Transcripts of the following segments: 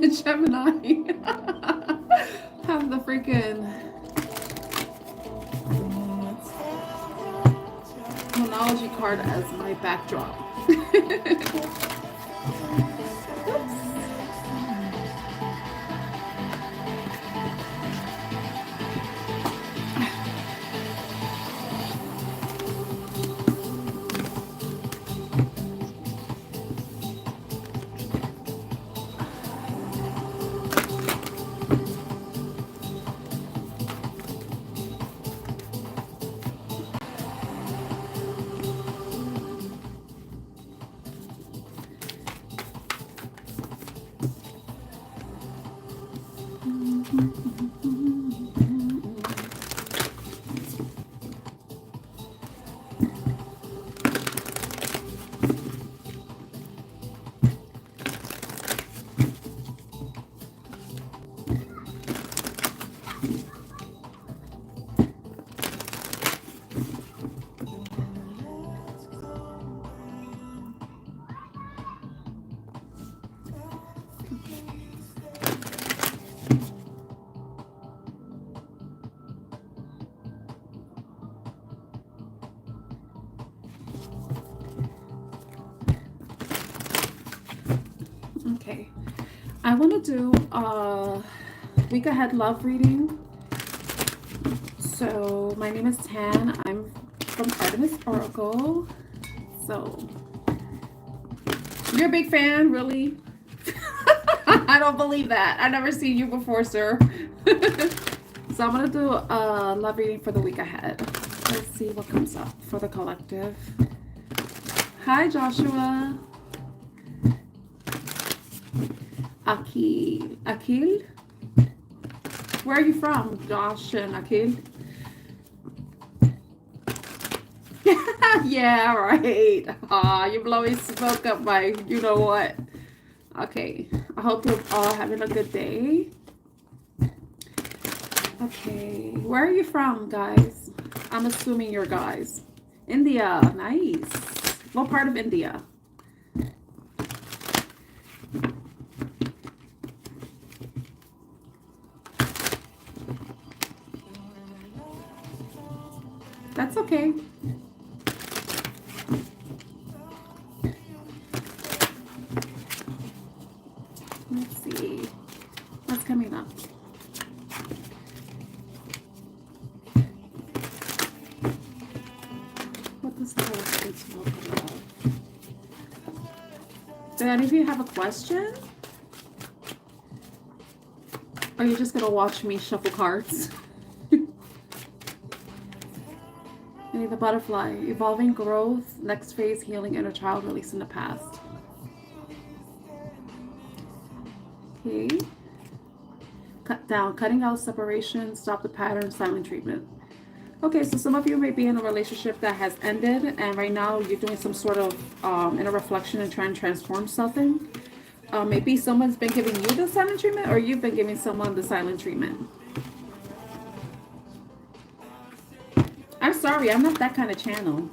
Gemini. Have the freaking monology card as my backdrop. Okay, I want to do a week ahead love reading. So my name is Tan. I'm from Artemis Oracle. So you're a big fan, really? I don't believe that. I've never seen you before, sir. So I'm gonna do a love reading for the week ahead. Let's see what comes up for the collective. Hi, Joshua. Akil? Where are you from, Josh and Akil? Yeah, right. You're blowing smoke up my you know what. Okay, I hope you're all having a good day. Okay, where are you from, guys? I'm assuming you're guys. India, nice. What part of India? That's okay. Let's see what's coming up. What does the husband talk about? Do any of you have a question? Or are you just gonna watch me shuffle cards? The butterfly, evolving growth, next phase, healing inner child, releasing the past. Okay. Cut down, cutting out separation, stop the pattern, silent treatment. Okay, so some of you may be in a relationship that has ended, and right now you're doing some sort of inner reflection and trying to transform something. Maybe someone's been giving you the silent treatment, or you've been giving someone the silent treatment. I'm sorry, I'm not that kind of channel.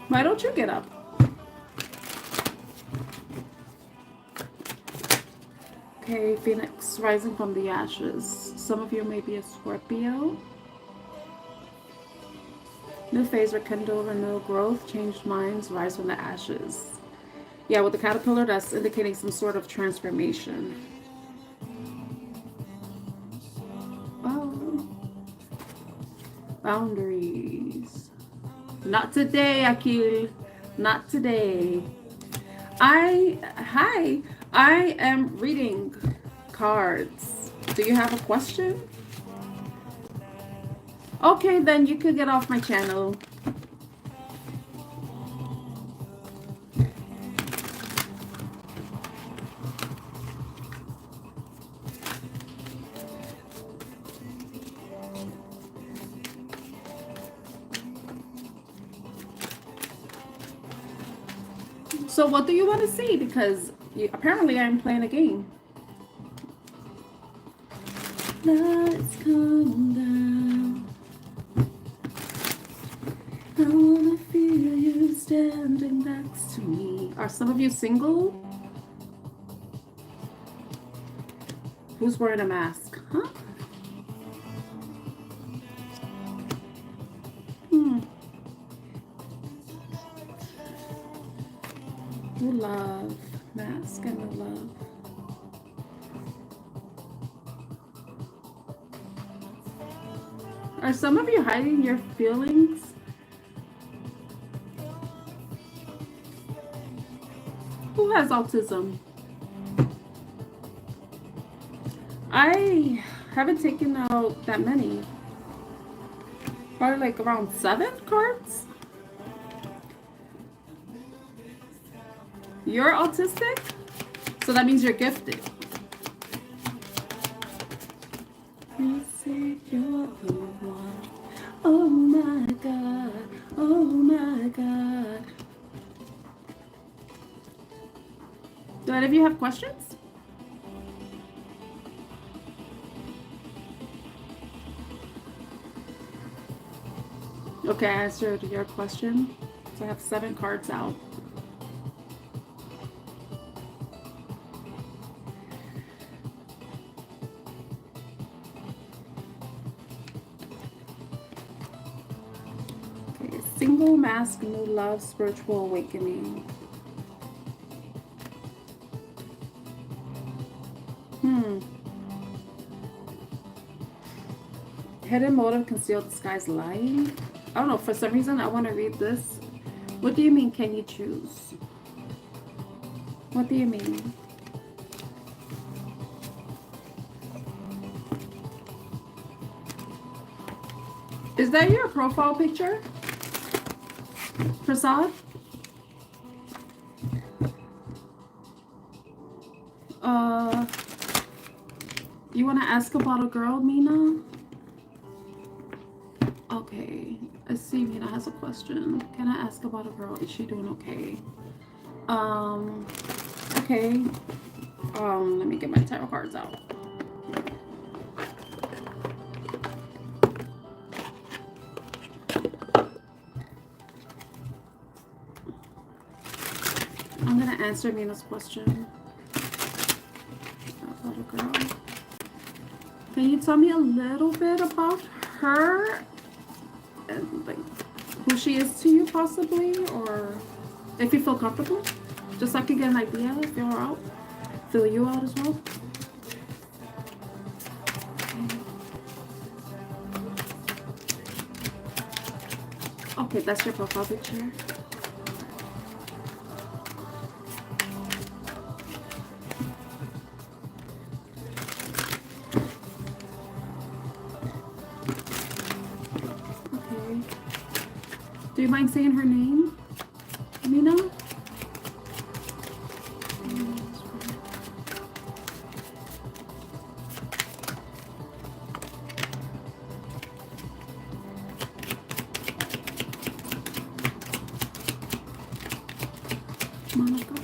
Why don't you get up? Okay, Phoenix rising from the ashes. Some of you may be a Scorpio. New phase, rekindle, renew, growth, changed minds, rise from the ashes. Yeah, with the caterpillar, that's indicating some sort of transformation. Oh. Boundaries. Not today, Akil. Not today. I am reading cards. Do you have a question? Okay, then you could get off my channel. So what do you want to see? Because apparently I'm playing a game. Let's calm down. wanna feel you standing next to me. Are some of you single? Who's wearing a mask? Huh? New love. Mask and new love. Are some of you hiding your feelings? Who has autism? I haven't taken out that many. Probably like around 7 cards. You're autistic? So that means you're gifted. You say you're the one. Oh my God. Oh my God. Do any of you have questions? Okay, I answered your question. So I have 7 cards out. Okay, single mask, new love, spiritual awakening. Hidden motive, concealed disguise, lying. I don't know, for some reason I want to read this. What do you mean, can you choose? What do you mean? Is that your profile picture, Prasad? You want to ask about a girl, Mina? Okay, I see Mina has a question. Can I ask about a girl? Is she doing okay? Okay. Let me get my tarot cards out. I'm gonna answer Mina's question about a girl. Can you tell me a little bit about her and like who she is to you, possibly, or if you feel comfortable, just so I can get an idea if you're out, fill you out as well. Okay, that's your profile picture. Do you mind saying her name, Mina? Monica.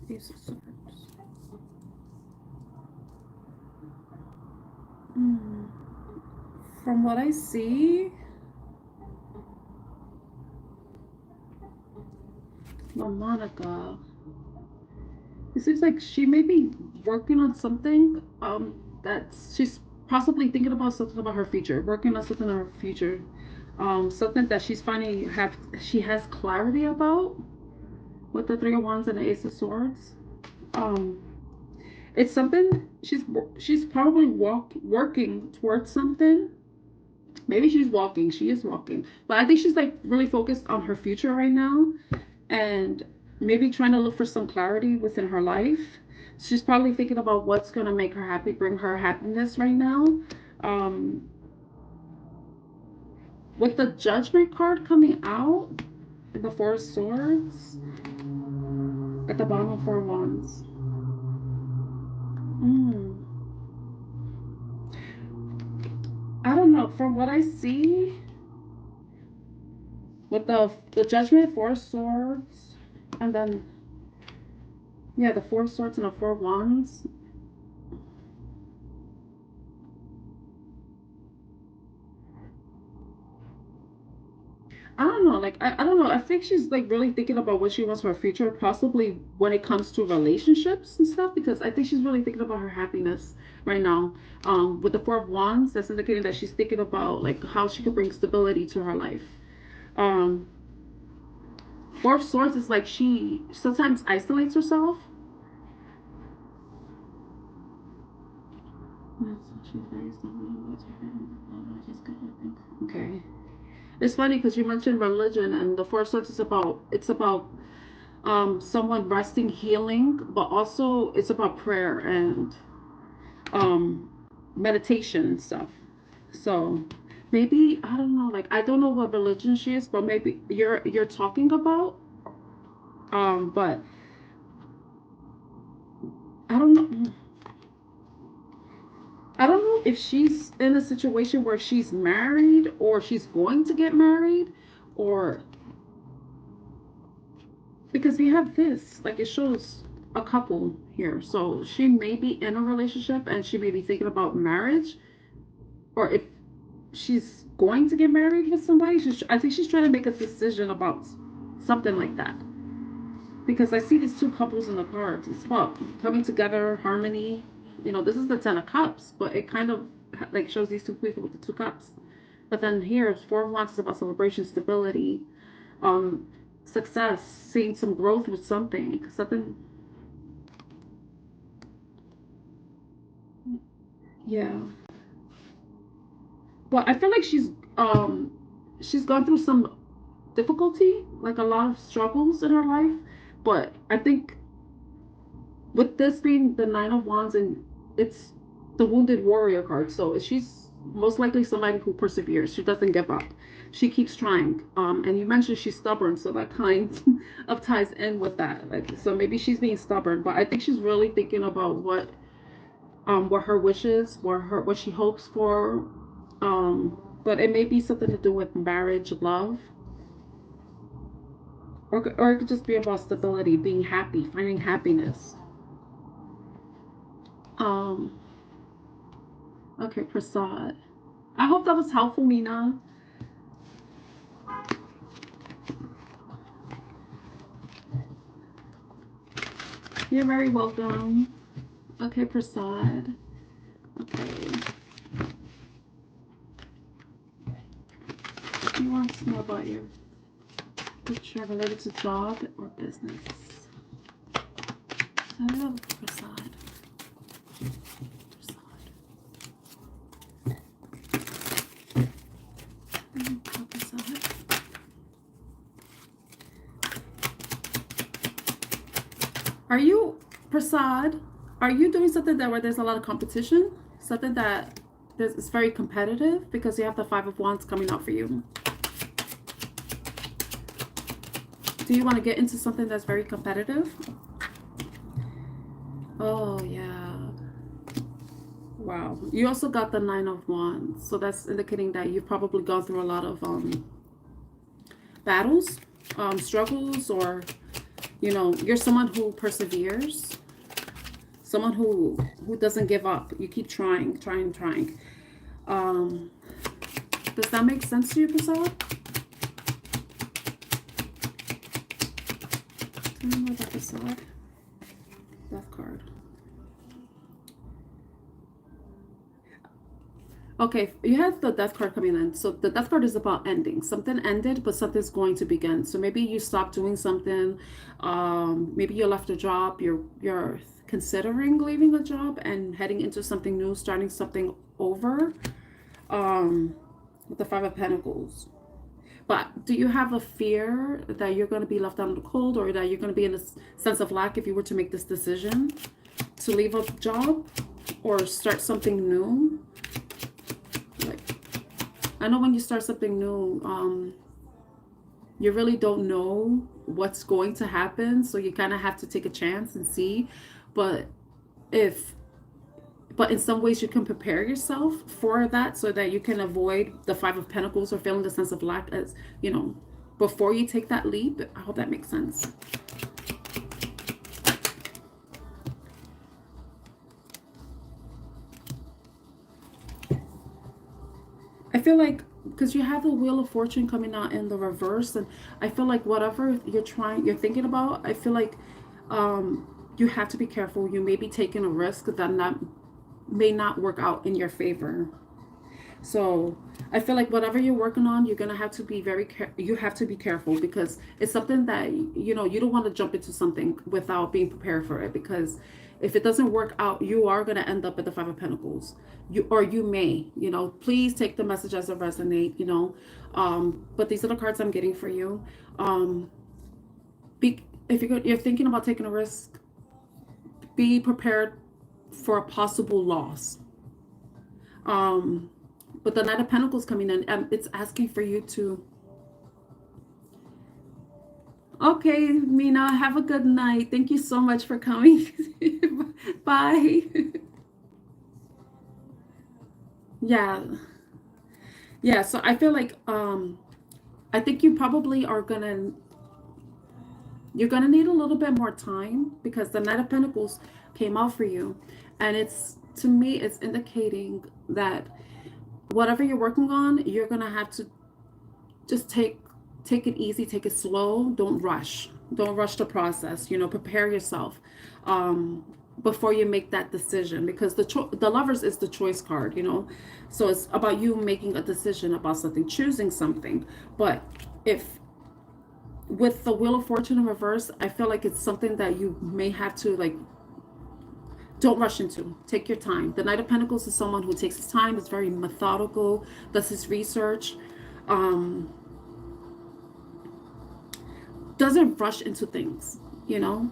Ace of Swords. From what I see, Monica, it seems like she may be working on something that she's possibly thinking about, something about her future, working on something in her future, something that she's finally she has clarity about with the Three of Wands and the Ace of Swords. It's something she's probably working towards something. Maybe she's walking. She is walking, but I think she's like really focused on her future right now, and maybe trying to look for some clarity within her life. She's probably thinking about what's gonna make her happy, bring her happiness right now. With the Judgment card coming out, the Four of Swords at the bottom of Four of Wands. know. From what I see, with the Judgment, Four of Swords, and then yeah, the Four of Swords and the Four of Wands. I don't know, like I don't know. I think she's like really thinking about what she wants for her future, possibly when it comes to relationships and stuff, because I think she's really thinking about her happiness right now. With the Four of Wands, that's indicating that she's thinking about like how she could bring stability to her life. Um, Four of Swords is like she sometimes isolates herself. Okay. It's funny because you mentioned religion, and the Four of Swords is about someone resting, healing, but also it's about prayer and um meditation and stuff. So maybe I don't know, like I don't know what religion she is, but maybe you're talking about. But I don't know. I don't know if she's in a situation where she's married or she's going to get married, or because we have this, like it shows a couple here. So she may be in a relationship and she may be thinking about marriage, or if she's going to get married with somebody, I think she's trying to make a decision about something like that. Because I see these two couples in the cards. It's about coming together, harmony. You know, this is the Ten of Cups, but it kind of like shows these two people with the two cups. But then here, it's Four of Wands is about celebration, stability, um, success, seeing some growth with something. Something. Yeah. Well, I feel like she's gone through some difficulty, like a lot of struggles in her life. But I think with this being the Nine of Wands, and it's the Wounded Warrior card, so she's most likely somebody who perseveres. She doesn't give up. She keeps trying. And you mentioned she's stubborn, so that kind of ties in with that. Like, so maybe she's being stubborn, but I think she's really thinking about what her wishes, what she hopes for. But it may be something to do with marriage, love, or it could just be about stability, being happy, finding happiness. Um, okay, Prasad. I hope that was helpful, Mina. You're very welcome. Okay, Prasad. Okay. He wants to know about your future related to job or business. I love Prasad. Are you, Prasad, are you doing something that where there's a lot of competition? Something that it's very competitive because you have the Five of Wands coming out for you. Do you want to get into something that's very competitive? Oh, yeah. Wow. You also got the Nine of Wands. So that's indicating that you've probably gone through a lot of battles, struggles, or, you know, you're someone who perseveres. Someone who doesn't give up. You keep trying. Does that make sense to you, Prasad? Tell me more about Prasad. Death card. Okay, you have the Death card coming in. So the Death card is about ending. Something ended, but something's going to begin. So maybe you stopped doing something. Maybe you left a job. You're considering leaving a job and heading into something new, starting something over. With the Five of Pentacles. But do you have a fear that you're going to be left out in the cold, or that you're going to be in a sense of lack if you were to make this decision to leave a job or start something new? Like, I know when you start something new, you really don't know what's going to happen, so you kind of have to take a chance and see. But if but in some ways you can prepare yourself for that so that you can avoid the Five of Pentacles or feeling the sense of lack, as you know, before you take that leap. I hope that makes sense. I feel like, because you have the Wheel of Fortune coming out in the reverse, and I feel like whatever you're thinking about, I feel like you have to be careful. You may be taking a risk that may not work out in your favor. So I feel like whatever you're working on, you're gonna have to be you have to be careful, because it's something that, you know, you don't want to jump into something without being prepared for it, because if it doesn't work out, you are gonna end up at the Five of Pentacles. You may, you know, please take the message as it resonate, you know. But these are the cards I'm getting for you. If you're thinking about taking a risk, be prepared for a possible loss. But the Knight of Pentacles coming in, it's asking for you to... Okay, Mina, have a good night. Thank you so much for coming. Bye. Yeah. Yeah, so I feel like I think you probably you're gonna need a little bit more time, because the Knight of Pentacles came out for you, and to me it's indicating that whatever you're working on, you're gonna have to just take it easy, take it slow. Don't rush the process, you know. Prepare yourself before you make that decision, because the Lovers is the choice card, you know. So it's about you making a decision about something, choosing something. But if with the Wheel of Fortune in reverse, I feel like it's something that you may have to, like, don't rush into. Take your time. The Knight of Pentacles is someone who takes his time, is very methodical, does his research, doesn't rush into things, you know.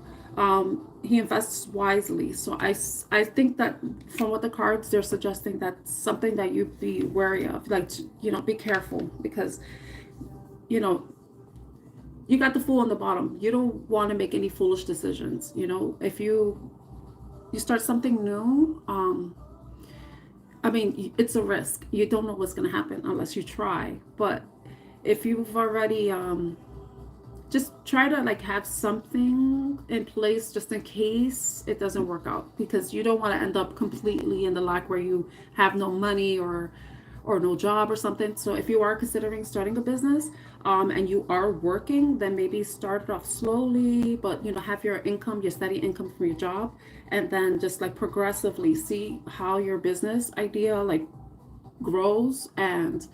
He invests wisely. So I think that from what the cards, they're suggesting that something that you be wary of, like, you know, be careful, because, you know, you got the Fool on the bottom. You don't want to make any foolish decisions, you know. If you start something new, I mean, it's a risk. You don't know what's going to happen unless you try. But if you've already just try to, like, have something in place just in case it doesn't work out, because you don't want to end up completely in the lack where you have no money or no job or something. So if you are considering starting a business and you are working, then maybe start it off slowly, but, you know, have your income, your steady income from your job, and then just, like, progressively see how your business idea, like, grows, and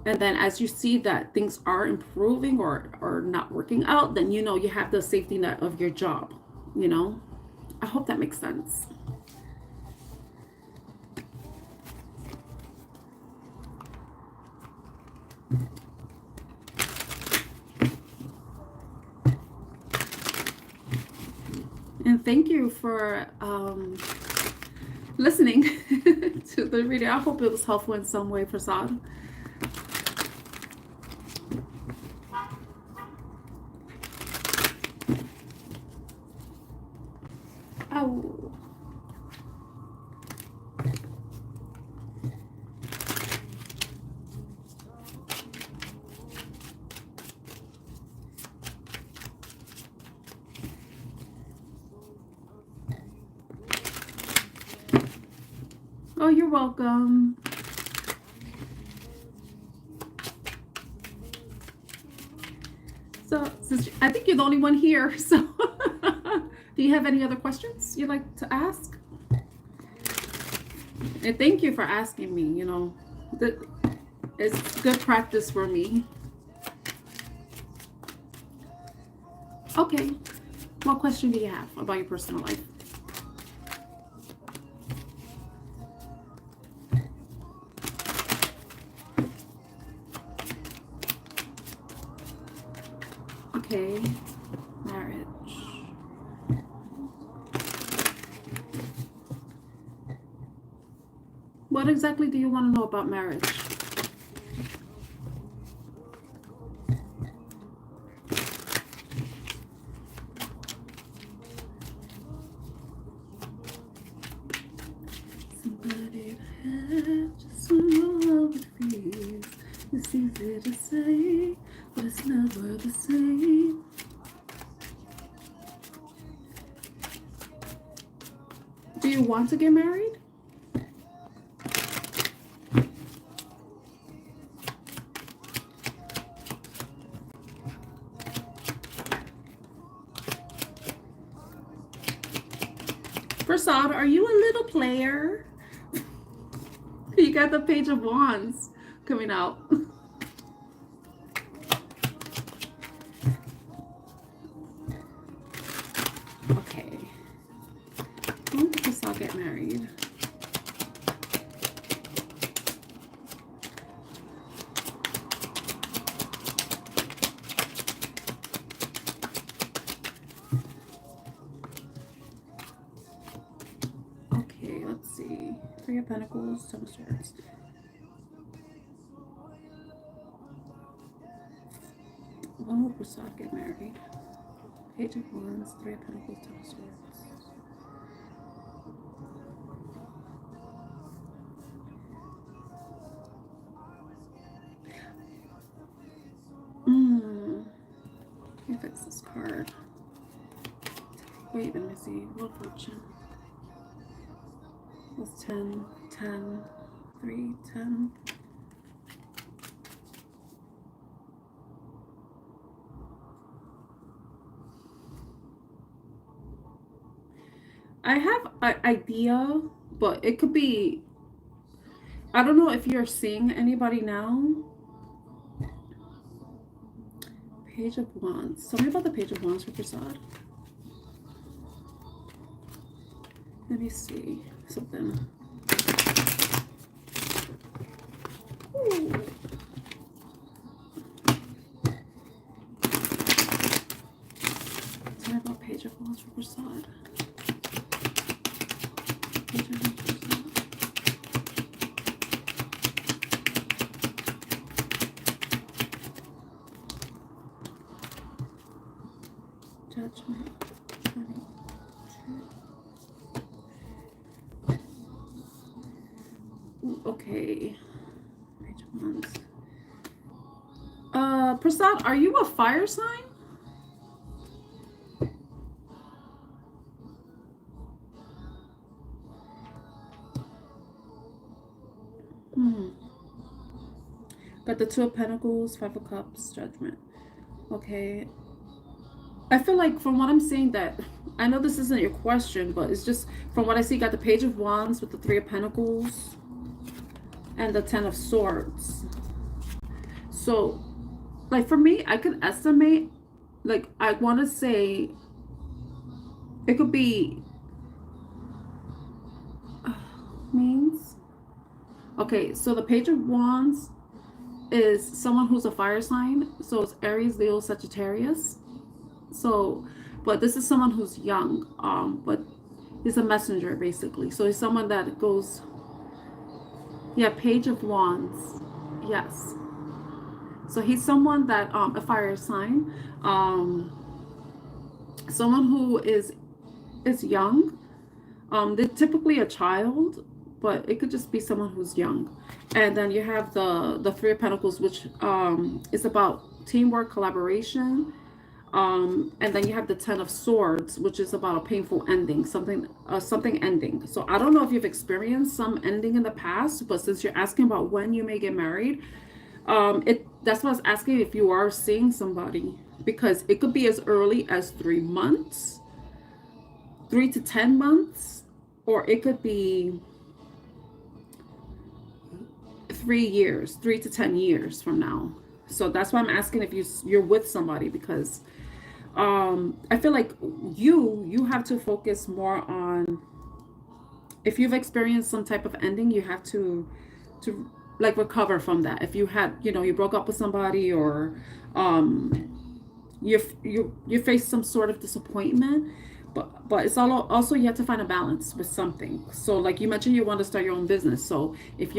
then as you see that things are improving or not working out, then, you know, you have the safety net of your job, you know. I hope that makes sense. And thank you for listening to the reading. I hope it was helpful in some way, Prasad. Oh. Oh, you're welcome. So, since I think you're the only one here, so do you have any other questions you'd like to ask? And thank you for asking me, you know. It's good practice for me. Okay. What question do you have about your personal life? Okay, marriage. What exactly do you want to know about marriage? easy to say, but it's never the same. Do you want to get married? Prasad, are you a little player? You got the Page of Wands coming out. Okay. When did Prasad get married? Okay, let's see. Three of Pentacles, Ten of Swords. When will Prasad get married? Page of Wands, Three of Pentacles, Ten of Swords. Let me fix this card. Wait, let me see. Wheel of Fortune. That's 10, 10, 3, 10. I have an idea, but it could be, I don't know if you're seeing anybody now. Page of Wands. Tell me about the Page of Wands for Prasad. Let me see something. Ooh. Tell me about Page of Wands for Prasad. Page of Wands for Prasad. Judgment. 22. Ooh, okay. Page of Wands. Prasad, are you a fire sign? Got the Two of Pentacles, Five of Cups, Judgment. Okay. I feel like from what I'm seeing that, I know this isn't your question, but it's just from what I see, got the Page of Wands with the Three of Pentacles and the Ten of Swords. So, like for me, I could estimate, like I want to say it could be means. Okay, so the Page of Wands is someone who's a fire sign. So it's Aries, Leo, Sagittarius. So, but this is someone who's young, but he's a messenger basically. So he's someone that goes, yeah, Page of Wands, yes. So he's someone that, a fire sign, someone who is young. They're typically a child, but it could just be someone who's young. And then you have the Three of Pentacles, which is about teamwork, collaboration. And then you have the Ten of Swords, which is about a painful ending, something ending. So I don't know if you've experienced some ending in the past, but since you're asking about when you may get married, that's what I was asking, if you are seeing somebody, because it could be as early as 3 months, 3 to 10 months, or it could be 3 years, 3 to 10 years from now. So that's why I'm asking if you're with somebody, because I feel like you have to focus more on, if you've experienced some type of ending, you have to like recover from that. If you had, you broke up with somebody, or you faced some sort of disappointment, but it's also you have to find a balance with something. So like you mentioned, you want to start your own business. So if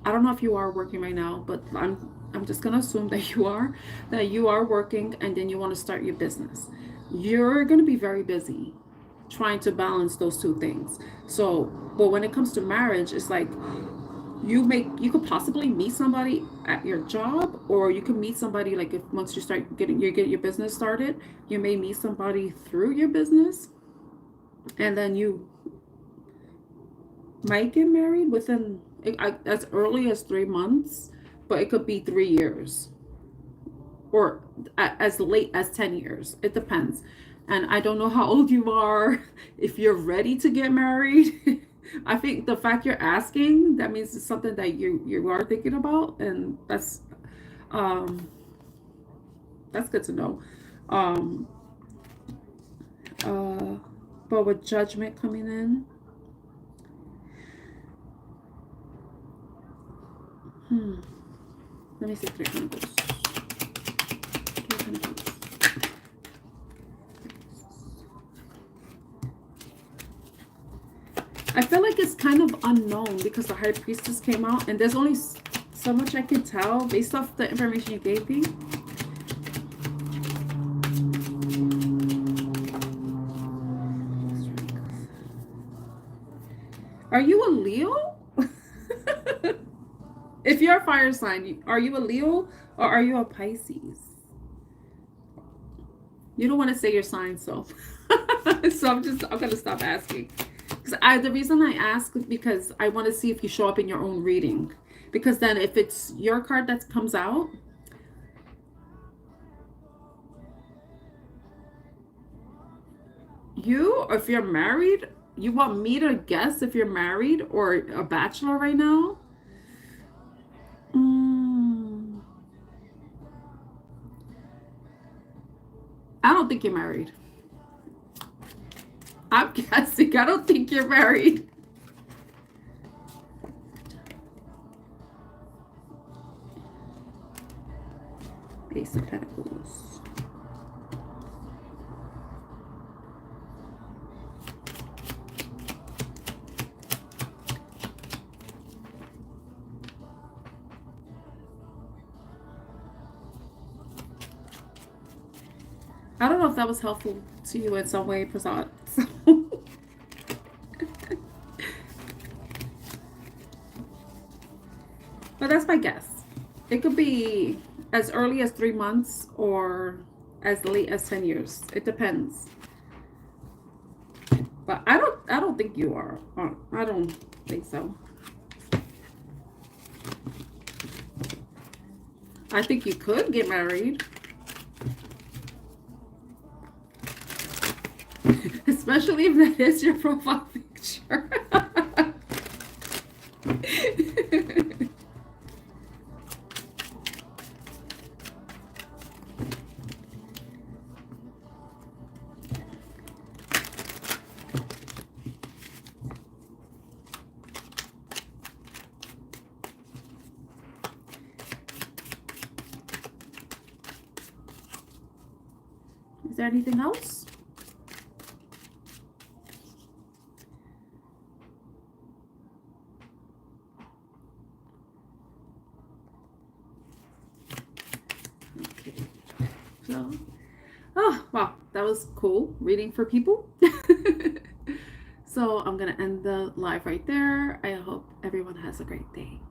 I don't know if you are working right now, but I'm just gonna assume that you are working, and then you want to start your business. You're gonna be very busy trying to balance those two things. So, but when it comes to marriage, it's like you could possibly meet somebody at your job, or you can meet somebody like if once you start getting your business started, you may meet somebody through your business, and then you might get married within as early as 3 months, but it could be 3 years or as late as 10 years. It depends. And I don't know how old you are, if you're ready to get married. I think the fact you're asking, that means it's something that you are thinking about, and um that's good to know. Um uh but with judgment coming in, let me see, Three Pentacles. Three Pentacles. I feel like it's kind of unknown because the High Priestess came out, and there's only so much I can tell based off the information you gave me. Are you a Leo? If you're a fire sign, are you a Leo or are you a Pisces? You don't want to say your sign, so so I'm gonna stop asking. The reason I ask is because I want to see if you show up in your own reading. Because then if it's your card that comes out, or if you're married, you want me to guess if you're married or a bachelor right now? I don't think you're married. I'm guessing. I don't think you're married. Ace of Pentacles. I don't know if that was helpful to you in some way, Prasad. So. But that's my guess. It could be as early as 3 months or as late as 10 years. It depends. But I don't think you are. I don't think so. I think you could get married. Especially if that is your profile picture. Is there anything else? Okay. So, oh, wow, that was cool reading for people. So I'm going to end the live right there. I hope everyone has a great day.